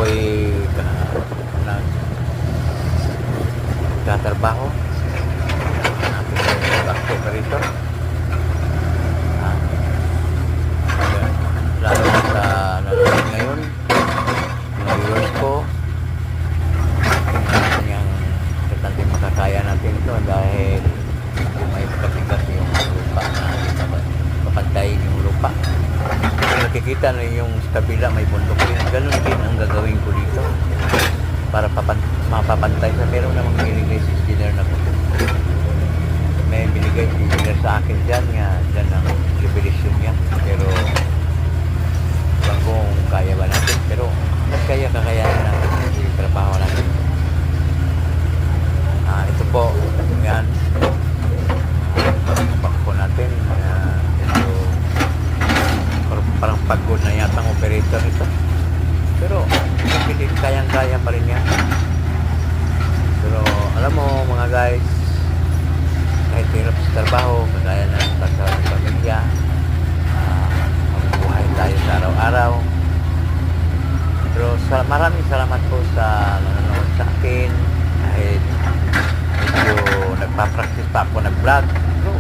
ako'y nagtatrabaho. Bakit pa rito? Lalo na sa nanonood ngayon, viewers ko, tingnan natin yung importante makakaya natin ito dahil may pagkatigas yung lupa na papantayin yung lupa. Kung nakikita na yung sa kabila may bundok rin, ganun din ang gagawin ko dito para mapapantay sa meron namang binigay si engineer na ko. May binigay si engineer sa akin dyan nga, dyan ang revelation niya, pero lang kung kaya ba natin, pero mas kakayanin natin yung trabaho natin. Ito po, yan bangko natin, ito parang pagod na yata ang operator nito, pero hindi kayang-kaya pa rin yan. Pero alam mo mga guys, kahit hirap sa trabaho, kagaya na sa pamilya, buhay tayo sa araw-araw. Pero maraming salamat po sa nanonood sa akin. Kahit medyo nagpa-practice pa ako nag-vlog, pero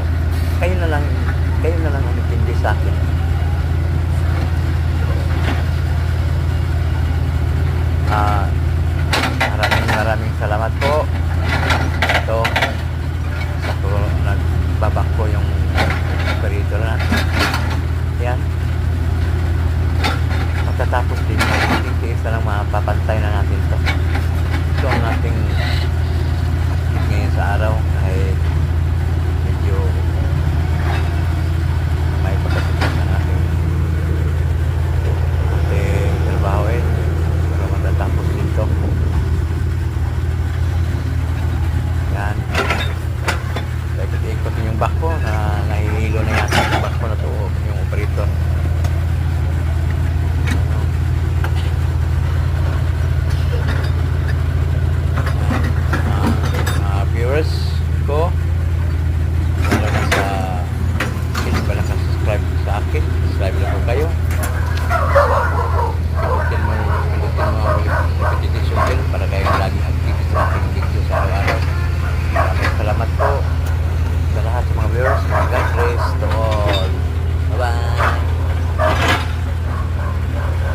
kayo na lang umintindi sa akin. Maraming salamat po. Ito ako nagbabangko yung operator natin. Yan. Pagkatapos din, tiis na lang mapapantay na natin ito. Ito ang ating ngayon sa araw.